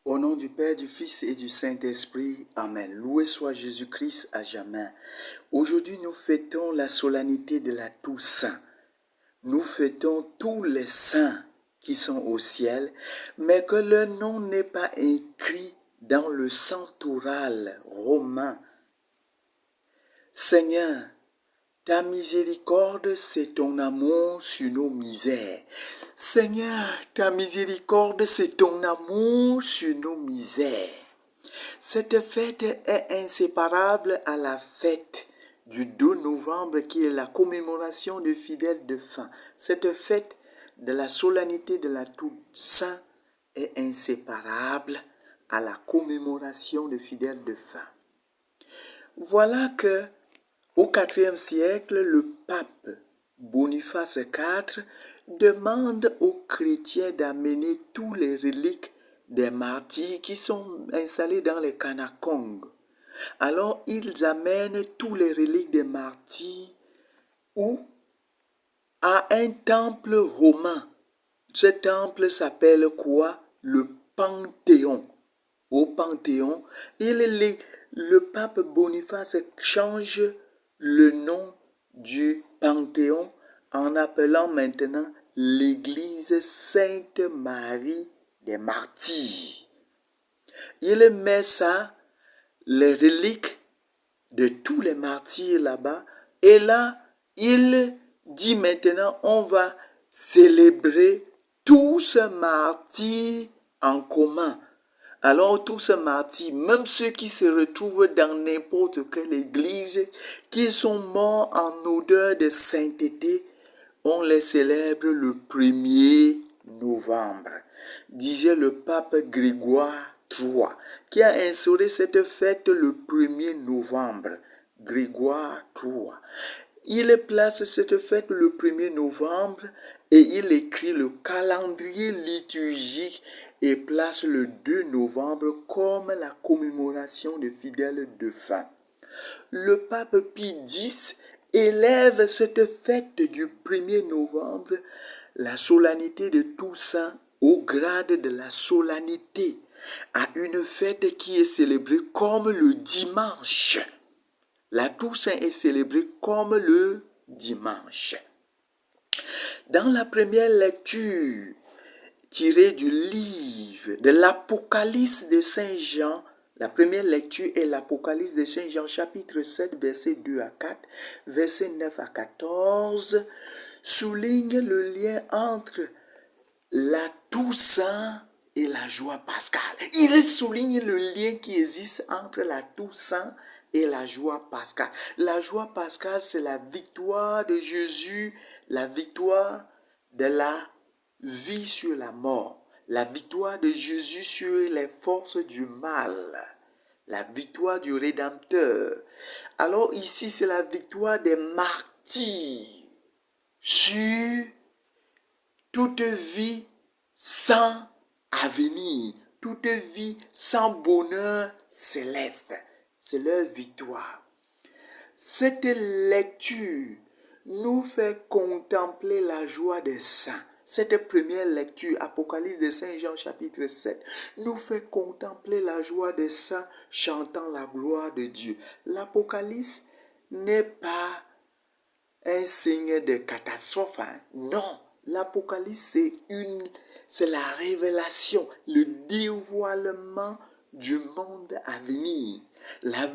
Au nom du Père, du Fils et du Saint-Esprit, Amen. Loué soit Jésus-Christ à jamais. Aujourd'hui, nous fêtons la solennité de la Toussaint. Nous fêtons tous les saints qui sont au ciel, mais que leur nom n'est pas écrit dans le centaural romain. Seigneur, ta miséricorde, c'est ton amour sur nos misères. Seigneur, ta miséricorde, c'est ton amour sur nos misères. Cette fête est inséparable à la fête du 2 novembre qui est la commémoration des fidèles de fin. Cette fête de la solennité de la Toussaint est inséparable à la commémoration des fidèles de fin. Voilà que au IVe siècle, le pape Boniface IV demande aux chrétiens d'amener tous les reliques des martyrs qui sont installés dans les catacombes. Alors, ils amènent tous les reliques des martyrs à un temple romain. Ce temple s'appelle quoi? Le Panthéon. Au Panthéon, le pape Boniface change le nom du Panthéon en appelant maintenant l'église Sainte-Marie des Martyrs. Il met ça, les reliques de tous les martyrs là-bas, et là, il dit maintenant, on va célébrer tous ces martyrs en commun. Alors tous ces martyrs, même ceux qui se retrouvent dans n'importe quelle église, qui sont morts en odeur de sainteté, on les célèbre le 1er novembre, disait le pape Grégoire III, qui a instauré cette fête le 1er novembre. Grégoire III. Il place cette fête le 1er novembre et il écrit le calendrier liturgique et place le 2 novembre comme la commémoration des fidèles de fin. Le pape Pie X élève cette fête du 1er novembre, la solennité de Toussaint, au grade de la solennité, à une fête qui est célébrée comme le dimanche. La Toussaint est célébrée comme le dimanche. Dans la première lecture tirée du livre de l'Apocalypse de Saint Jean, la première lecture est l'Apocalypse de Saint Jean, chapitre 7, versets 2 à 4, versets 9 à 14, souligne le lien entre la Toussaint et la joie pascale. Il souligne le lien qui existe entre la Toussaint et la joie pascale. La joie pascale, c'est la victoire de Jésus, la victoire de la vie sur la mort, la victoire de Jésus sur les forces du mal, la victoire du Rédempteur. Alors ici, c'est la victoire des martyrs sur toute vie sans avenir, toute vie sans bonheur céleste. C'est leur victoire. Cette lecture nous fait contempler la joie des saints. Cette première lecture, Apocalypse de Saint Jean chapitre 7, nous fait contempler la joie des saints chantant la gloire de Dieu. L'Apocalypse n'est pas un signe de catastrophe. Non, l'Apocalypse, c'est la révélation, le dévoilement du monde à venir. La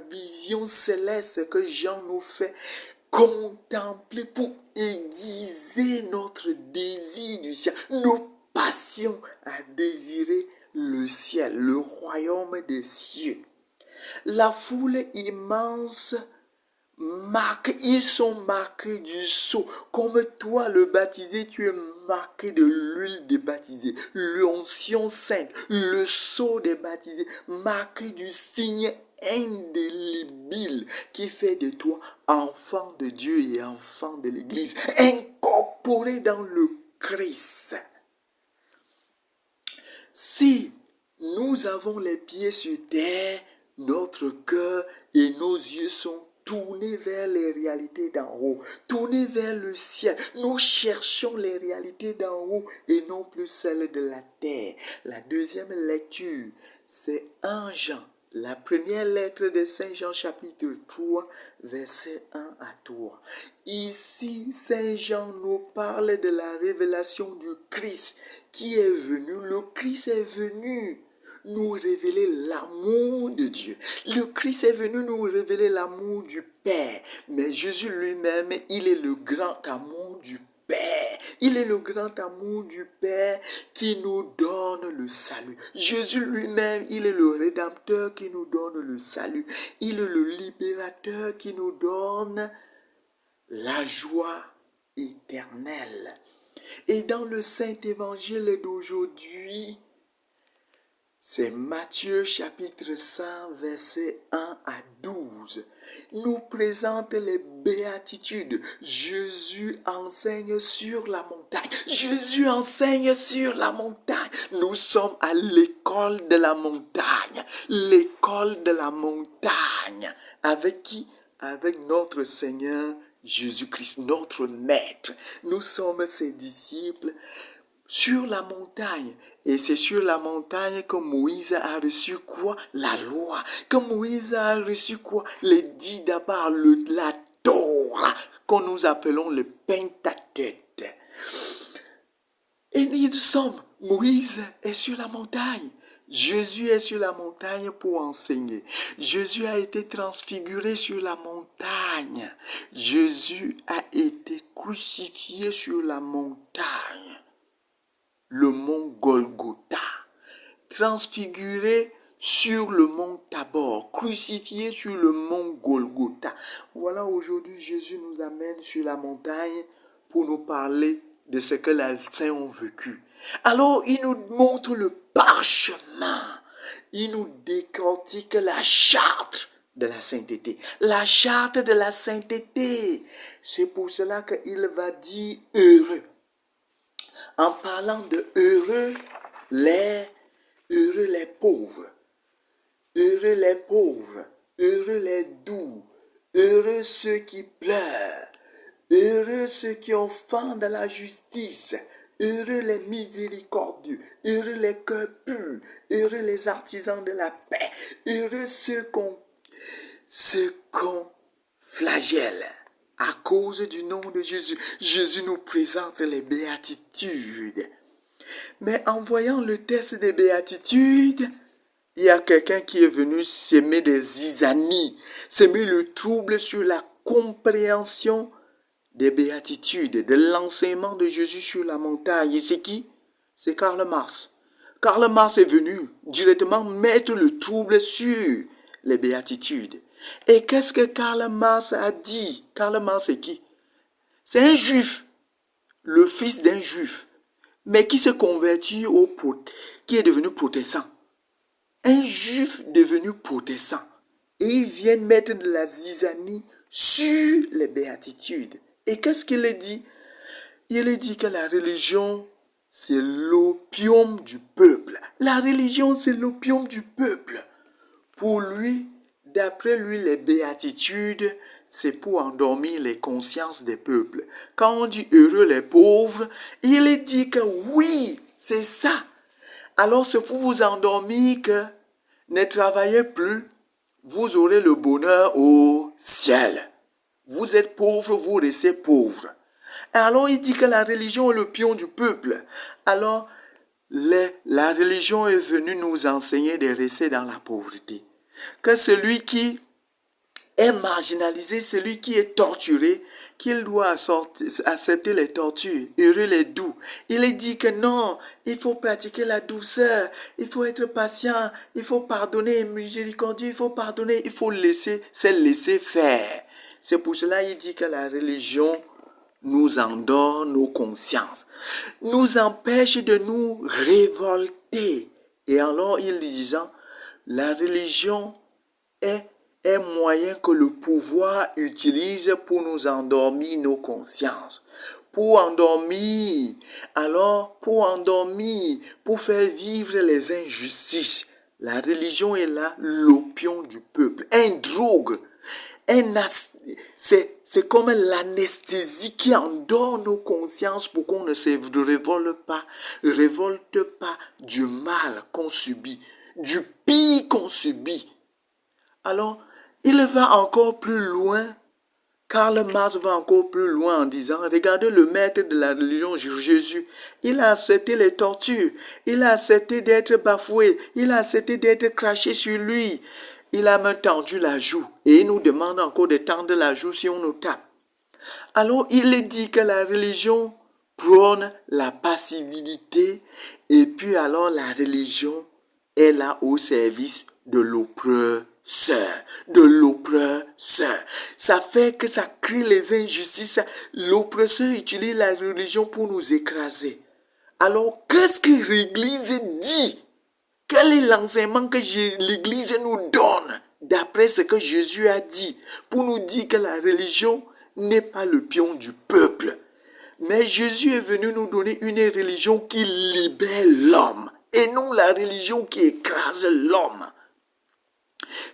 vision céleste que Jean nous fait contempler pour aiguiser notre désir du ciel, nos passions à désirer le ciel, le royaume des cieux. La foule immense ils sont marqués du sceau. Comme toi, le baptisé, tu es marqué de l'huile des baptisés. L'onction sainte, le sceau des baptisés, marqué du signe indélébile qui fait de toi enfant de Dieu et enfant de l'Église, incorporé dans le Christ. Si nous avons les pieds sur terre, notre cœur et nos yeux sont tournés vers les réalités d'en haut, tournés vers le ciel. Nous cherchons les réalités d'en haut et non plus celles de la terre. La deuxième lecture, c'est 1 Jean. La première lettre de Saint Jean chapitre 3, verset 1 à 3. Ici, Saint Jean nous parle de la révélation du Christ qui est venu. Le Christ est venu nous révéler l'amour de Dieu. Le Christ est venu nous révéler l'amour du Père. Mais Jésus lui-même, il est le grand amour du Père. Il est le grand amour du Père qui nous donne le salut. Jésus lui-même, il est le Rédempteur qui nous donne le salut. Il est le Libérateur qui nous donne la joie éternelle. Et dans le Saint-Évangile d'aujourd'hui, c'est Matthieu chapitre 5, versets 1 à 12. Nous présente les béatitudes. Jésus enseigne sur la montagne. Jésus enseigne sur la montagne. Nous sommes à l'école de la montagne. L'école de la montagne. Avec qui? Avec notre Seigneur Jésus-Christ, notre Maître. Nous sommes ses disciples sur la montagne. Et c'est sur la montagne que Moïse a reçu quoi? La loi. Que Moïse a reçu quoi? Les 10 d'abord, la Torah, que nous appelons le Pentateuque. Et nous sommes, Moïse est sur la montagne. Jésus est sur la montagne pour enseigner. Jésus a été transfiguré sur la montagne. Jésus a été crucifié sur la montagne. Le mont Golgotha, transfiguré sur le mont Tabor, crucifié sur le mont Golgotha. Voilà, aujourd'hui, Jésus nous amène sur la montagne pour nous parler de ce que les saints ont vécu. Alors, il nous montre le parchemin. Il nous décortique la charte de la sainteté. La charte de la sainteté. C'est pour cela qu'il va dire heureux. En parlant de heureux les pauvres, heureux les pauvres, heureux les doux, heureux ceux qui pleurent, heureux ceux qui ont faim de la justice, heureux les miséricordieux, heureux les cœurs purs, heureux les artisans de la paix, heureux ceux qu'on flagelle. À cause du nom de Jésus, Jésus nous présente les béatitudes. Mais en voyant le texte des béatitudes, il y a quelqu'un qui est venu s'aimer des zizanies, s'aimer le trouble sur la compréhension des béatitudes, de l'enseignement de Jésus sur la montagne. Et c'est qui? C'est Karl Marx. Karl Marx est venu directement mettre le trouble sur les béatitudes. Et qu'est-ce que Karl Marx a dit? Karl Marx c'est qui? C'est un juif, le fils d'un juif, mais qui s'est converti qui est devenu protestant. Un juif devenu protestant. Et ils viennent mettre de la zizanie sur les béatitudes. Et qu'est-ce qu'il dit? Il dit que la religion, c'est l'opium du peuple. La religion, c'est l'opium du peuple. Pour lui, d'après lui, les béatitudes, c'est pour endormir les consciences des peuples. Quand on dit heureux les pauvres, il dit que oui, c'est ça. Alors c'est pour vous endormir que ne travaillez plus, vous aurez le bonheur au ciel. Vous êtes pauvre, vous restez pauvre. Alors il dit que la religion est le pion du peuple. Alors la religion est venue nous enseigner de rester dans la pauvreté. Que celui qui est marginalisé, celui qui est torturé, qu'il doit accepter les tortures, heureux les doux. Il dit que non, il faut pratiquer la douceur, il faut être patient, il faut pardonner, miséricordieux, il faut pardonner, il faut se laisser faire. C'est pour cela qu'il dit que la religion nous endort nos consciences, nous empêche de nous révolter. Et alors il disant, la religion est un moyen que le pouvoir utilise pour nous endormir nos consciences. Pour endormir, pour faire vivre les injustices. La religion est là, l'opium du peuple, un drogue C'est comme l'anesthésie qui endort nos consciences pour qu'on ne se révolte pas du mal qu'on subit, du pire qu'on subit. Alors, il va encore plus loin. Karl Marx va encore plus loin en disant, regardez le maître de la religion, Jésus, il a accepté les tortures, il a accepté d'être bafoué, il a accepté d'être craché sur lui, il a même tendu la joue et il nous demande encore de tendre la joue si on nous tape. Alors il dit que la religion prône la passivité et puis alors la religion est là au service de l'oppresseur. Ça fait que ça crée les injustices. L'oppresseur utilise la religion pour nous écraser. Alors, qu'est-ce que l'Église dit? Quel est l'enseignement que l'Église nous donne d'après ce que Jésus a dit pour nous dire que la religion n'est pas le pion du peuple? Mais Jésus est venu nous donner une religion qui libère l'homme et non la religion qui écrase l'homme.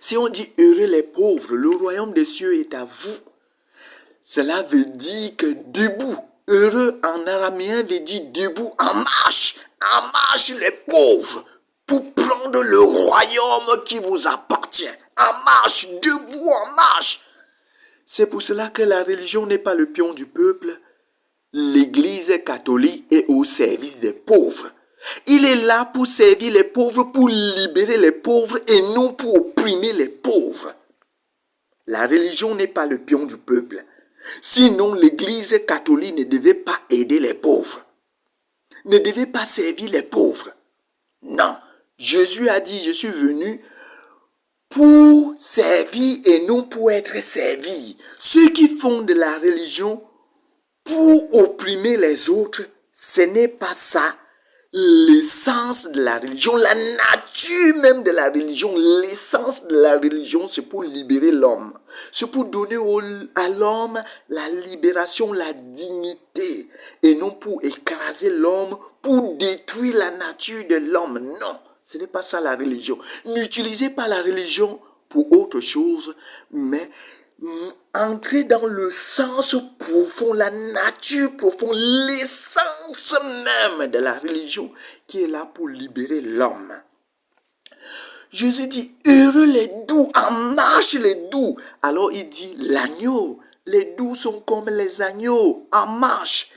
Si on dit heureux les pauvres, le royaume des cieux est à vous, cela veut dire que debout, heureux en araméen veut dire debout, en marche les pauvres pour prendre le royaume qui vous appartient. En marche, debout, en marche. C'est pour cela que la religion n'est pas le pion du peuple. L'Église catholique est au service des pauvres. Il est là pour servir les pauvres, pour libérer les pauvres et non pour opprimer les pauvres. La religion n'est pas le pion du peuple. Sinon, l'Église catholique ne devait pas aider les pauvres. Ne devait pas servir les pauvres. Non. Jésus a dit, je suis venu pour servir et non pour être servi. Ceux qui font de la religion pour opprimer les autres, ce n'est pas ça l'essence de la religion, la nature même de la religion. L'essence de la religion, c'est pour libérer l'homme. C'est pour donner à l'homme la libération, la dignité, et non pour écraser l'homme, pour détruire la nature de l'homme. Non, ce n'est pas ça la religion. N'utilisez pas la religion pour autre chose, mais entrer dans le sens profond, la nature profonde, l'essence même de la religion qui est là pour libérer l'homme. Jésus dit, heureux les doux, en marche les doux. Alors il dit, l'agneau, les doux sont comme les agneaux, en marche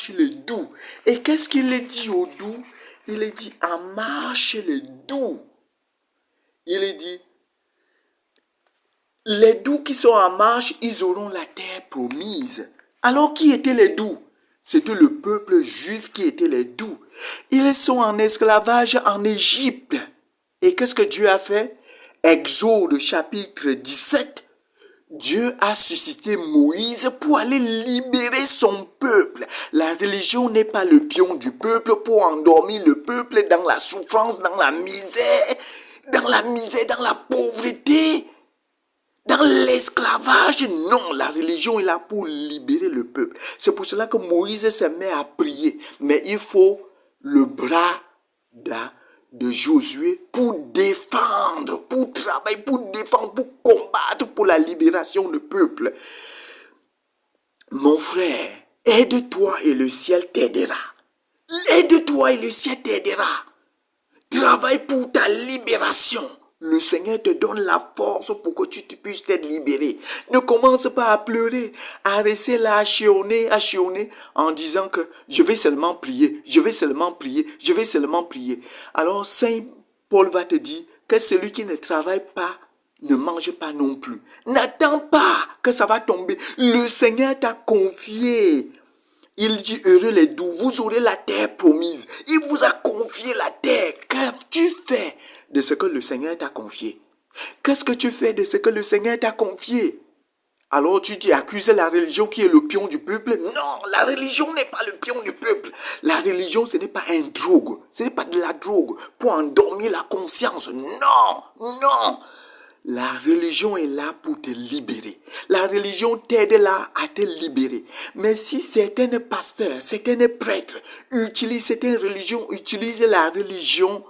les doux. Et qu'est-ce qu'il dit aux doux? Il dit, en marche les doux. Il dit, les doux qui sont en marche, ils auront la terre promise. Alors qui étaient les doux? C'était le peuple juif qui était les doux. Ils sont en esclavage en Égypte. Et qu'est-ce que Dieu a fait? Exode chapitre 17. Dieu a suscité Moïse pour aller libérer son peuple. La religion n'est pas le pion du peuple pour endormir le peuple dans la souffrance, dans la misère, dans la pauvreté. Dans l'esclavage, non, la religion est là pour libérer le peuple. C'est pour cela que Moïse se met à prier. Mais il faut le bras de Josué pour défendre, pour travailler, pour défendre, pour combattre pour la libération du peuple. Mon frère, aide-toi et le ciel t'aidera. Aide-toi et le ciel t'aidera. Travaille pour ta libération. Le Seigneur te donne la force pour que tu puisses être libéré. Ne commence pas à pleurer, à rester là, à chionner en disant que je vais seulement prier. Alors Saint Paul va te dire que celui qui ne travaille pas ne mange pas non plus. N'attends pas que ça va tomber. Le Seigneur t'a confié. Il dit, heureux les doux, vous aurez la terre promise. Il vous a confié la terre. Qu'as-tu fait de ce que le Seigneur t'a confié? Qu'est-ce que tu fais de ce que le Seigneur t'a confié? Alors tu accuses la religion qui est le pion du peuple? Non, la religion n'est pas le pion du peuple. La religion, ce n'est pas un drogue. Ce n'est pas de la drogue pour endormir la conscience. Non. La religion est là pour te libérer. La religion t'aide là à te libérer. Mais si certains pasteurs, certains prêtres utilisent la religion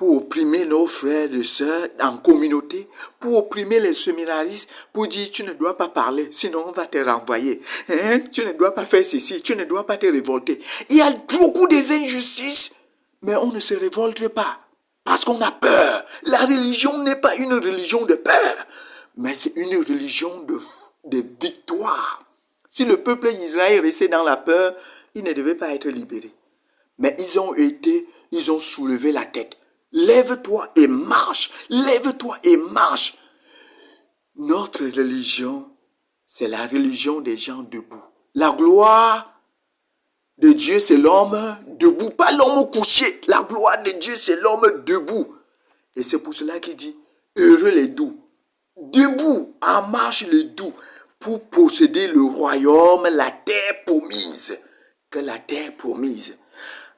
pour opprimer nos frères et sœurs en communauté, pour opprimer les séminaristes, pour dire tu ne dois pas parler, sinon on va te renvoyer. Hein? Tu ne dois pas faire ceci, tu ne dois pas te révolter. Il y a beaucoup d'injustices, mais on ne se révolte pas parce qu'on a peur. La religion n'est pas une religion de peur, mais c'est une religion de victoire. Si le peuple d'Israël restait dans la peur, il ne devait pas être libéré. Mais ils ont soulevé la tête. Lève-toi et marche. Lève-toi et marche. Notre religion, c'est la religion des gens debout. La gloire de Dieu, c'est l'homme debout, pas l'homme couché. La gloire de Dieu, c'est l'homme debout. Et c'est pour cela qu'il dit, heureux les doux. Debout, en marche les doux, pour posséder le royaume, la terre promise. Que la terre promise.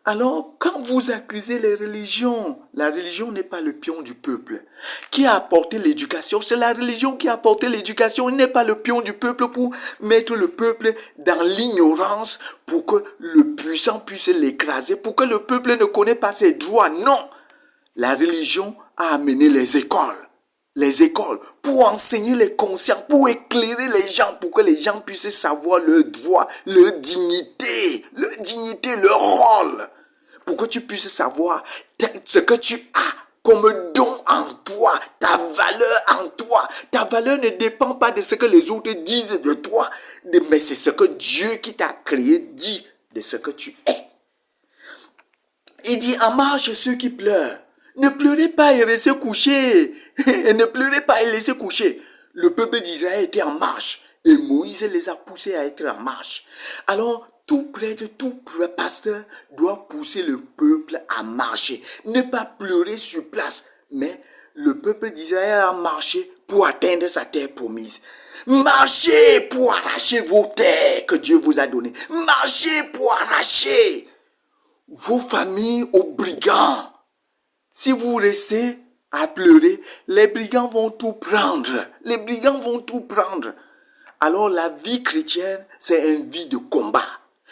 Alors, quand vous accusez les religions, la religion n'est pas le pion du peuple. Qui a apporté l'éducation? C'est la religion qui a apporté l'éducation. Il n'est pas le pion du peuple pour mettre le peuple dans l'ignorance, pour que le puissant puisse l'écraser, pour que le peuple ne connaisse pas ses droits. Non! La religion a amené les écoles, pour enseigner les consciences, pour éclairer les gens, pour que les gens puissent savoir leurs droits, leur dignité, leur rôle, pour que tu puisses savoir ce que tu as comme don en toi, ta valeur en toi. Ta valeur ne dépend pas de ce que les autres disent de toi, mais c'est ce que Dieu qui t'a créé dit de ce que tu es. Il dit, en marche ceux qui pleurent. Ne pleurez pas et restez couchés. Et ne pleurez pas et laissez coucher. Le peuple d'Israël était en marche. Et Moïse les a poussés à être en marche. Alors, tout prêtre, tout pasteur doit pousser le peuple à marcher. Ne pas pleurer sur place. Mais le peuple d'Israël a marché pour atteindre sa terre promise. Marchez pour arracher vos terres que Dieu vous a données. Marchez pour arracher vos familles aux brigands. Si vous restez à pleurer, les brigands vont tout prendre. Les brigands vont tout prendre. Alors la vie chrétienne, c'est une vie de combat.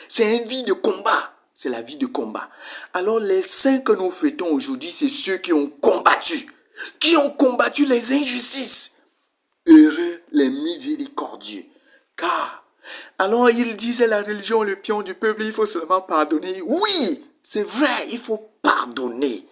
C'est une vie de combat. C'est la vie de combat. Alors les saints que nous fêtons aujourd'hui, c'est ceux qui ont combattu les injustices. Heureux les miséricordieux. Car, alors ils disaient la religion, le pion du peuple, il faut seulement pardonner. Oui, c'est vrai, il faut pardonner.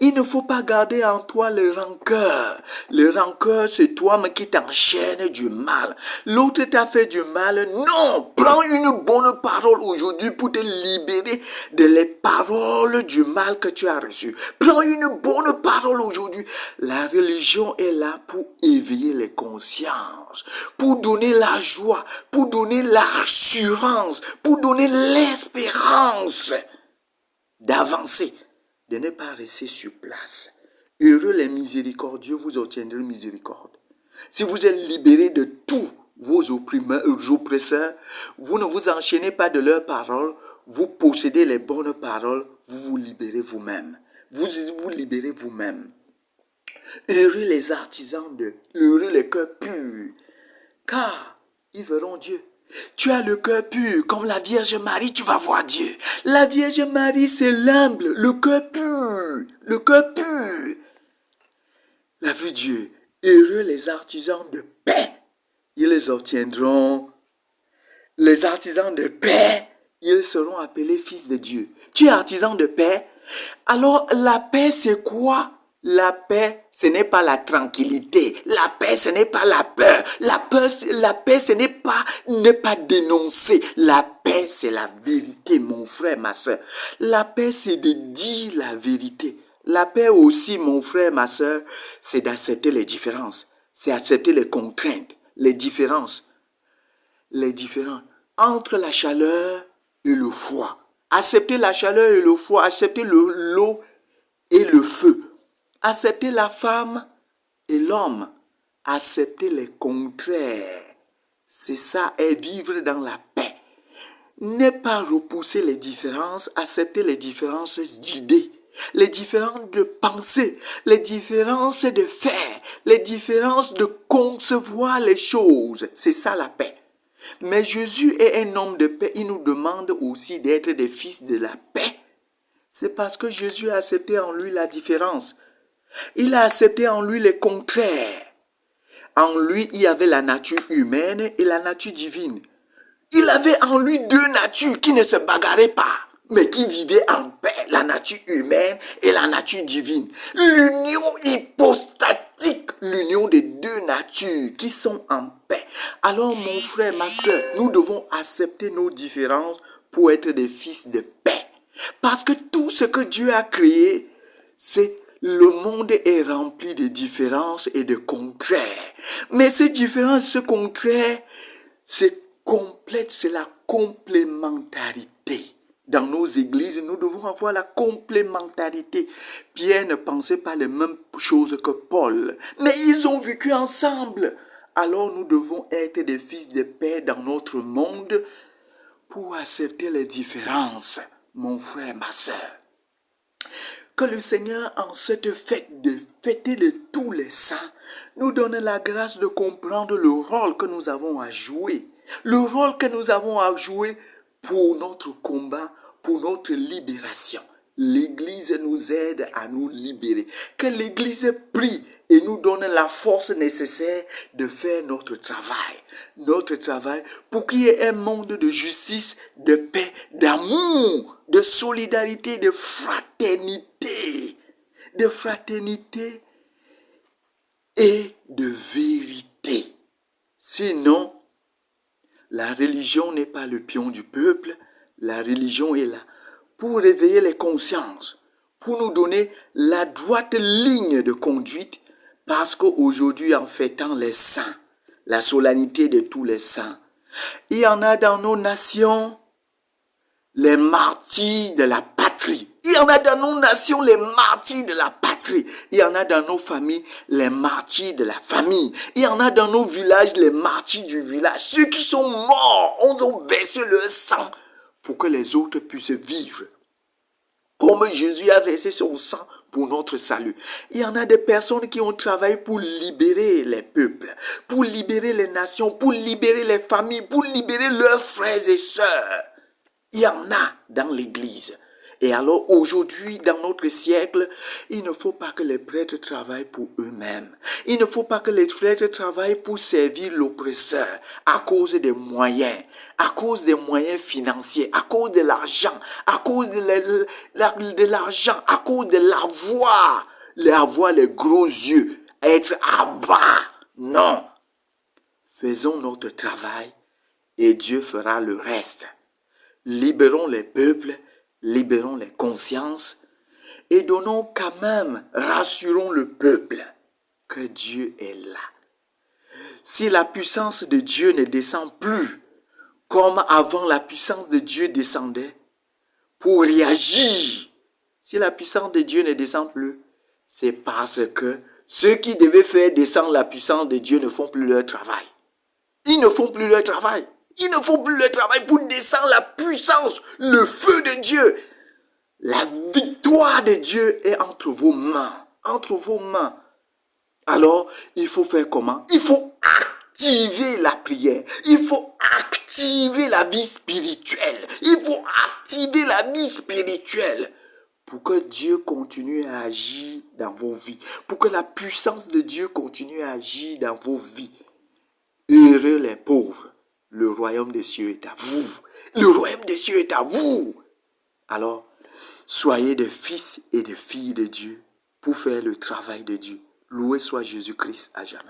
Il ne faut pas garder en toi le rancœur. Le rancœur, c'est toi-même qui t'enchaîne du mal. L'autre t'a fait du mal. Non, prends une bonne parole aujourd'hui pour te libérer de les paroles du mal que tu as reçues. Prends une bonne parole aujourd'hui. La religion est là pour éveiller les consciences, pour donner la joie, pour donner l'assurance, pour donner l'espérance d'avancer, de ne pas rester sur place. Heureux les miséricordieux, vous obtiendrez miséricorde. Si vous êtes libérés de tous vos oppresseurs, vous ne vous enchaînez pas de leurs paroles, vous possédez les bonnes paroles, vous vous libérez vous-même. Vous vous libérez vous-même. Heureux les artisans heureux les cœurs purs, car ils verront Dieu. Tu as le cœur pur, comme la Vierge Marie, tu vas voir Dieu. La Vierge Marie, c'est l'humble, le cœur pur, le cœur pur. La vue Dieu, heureux les artisans de paix, ils les obtiendront. Les artisans de paix, ils seront appelés fils de Dieu. Tu es artisan de paix? Alors la paix, c'est quoi? La paix, ce n'est pas la tranquillité. La paix, ce n'est pas la peur. La paix, ce n'est pas ne pas dénoncer. La paix, c'est la vérité, mon frère, ma soeur. La paix, c'est de dire la vérité. La paix aussi, mon frère, ma soeur, c'est d'accepter les différences. C'est accepter les contraintes, les différences. Les différences entre la chaleur et le froid. Accepter la chaleur et le froid. Accepter l'eau et le feu. Accepter la femme et l'homme. Accepter les contraires. C'est ça, et vivre dans la paix. Ne pas repousser les différences, accepter les différences d'idées, les différences de pensée, les différences de faire, les différences de concevoir les choses. C'est ça la paix. Mais Jésus est un homme de paix. Il nous demande aussi d'être des fils de la paix. C'est parce que Jésus a accepté en lui la différence. Il a accepté en lui les contraires. En lui, il y avait la nature humaine et la nature divine. Il avait en lui deux natures qui ne se bagarraient pas, mais qui vivaient en paix, la nature humaine et la nature divine. L'union hypostatique, l'union des deux natures qui sont en paix. Alors mon frère, ma soeur, nous devons accepter nos différences pour être des fils de paix. Parce que tout ce que Dieu a créé, c'est le monde est rempli de différences et de contraires. Mais ces différences, ce contraire, c'est complète, c'est la complémentarité. Dans nos églises, nous devons avoir la complémentarité. Pierre ne pensait pas les mêmes choses que Paul, mais ils ont vécu ensemble. Alors nous devons être des fils de paix dans notre monde pour accepter les différences, mon frère, ma soeur. Que le Seigneur, en cette fête de fêter de tous les saints, nous donne la grâce de comprendre le rôle que nous avons à jouer. Le rôle que nous avons à jouer pour notre combat, pour notre libération. L'Église nous aide à nous libérer. Que l'Église prie et nous donne la force nécessaire de faire notre travail. Notre travail pour qu'il y ait un monde de justice, de paix, d'amour, de solidarité, de fraternité. De fraternité et de vérité. Sinon, la religion n'est pas le pion du peuple. La religion est là pour réveiller les consciences, pour nous donner la droite ligne de conduite, parce qu'aujourd'hui, en fêtant les saints, la solennité de tous les saints, il y en a dans nos nations les martyrs de la patrie. Il y en a dans nos nations les martyrs de la patrie. Il y en a dans nos familles les martyrs de la famille. Il y en a dans nos villages les martyrs du village. Ceux qui sont morts, ont versé leur sang pour que les autres puissent vivre. Comme Jésus a versé son sang pour notre salut. Il y en a des personnes qui ont travaillé pour libérer les peuples, pour libérer les nations, pour libérer les familles, pour libérer leurs frères et sœurs. Il y en a dans l'Église. Et alors aujourd'hui, dans notre siècle, il ne faut pas que les prêtres travaillent pour eux-mêmes. Il ne faut pas que les prêtres travaillent pour servir l'oppresseur à cause des moyens financiers, à cause de l'argent, à cause de l'argent, à cause de avoir les gros yeux, être à bas. Non. Faisons notre travail et Dieu fera le reste. Libérons les peuples, libérons les consciences et donnons quand même, rassurons le peuple que Dieu est là. Si la puissance de Dieu ne descend plus comme avant la puissance de Dieu descendait pour réagir, si la puissance de Dieu ne descend plus, c'est parce que ceux qui devaient faire descendre la puissance de Dieu ne font plus leur travail. Ils ne font plus leur travail. Ils ne font plus le travail pour descendre la puissance, le feu de Dieu. La victoire de Dieu est entre vos mains. Entre vos mains. Alors, il faut faire comment? Il faut activer la prière. Il faut activer la vie spirituelle. Il faut activer la vie spirituelle pour que Dieu continue à agir dans vos vies. Pour que la puissance de Dieu continue à agir dans vos vies. Heureux les pauvres. Le royaume des cieux est à vous. Le royaume des cieux est à vous. Alors, soyez des fils et des filles de Dieu pour faire le travail de Dieu. Loué soit Jésus-Christ à jamais.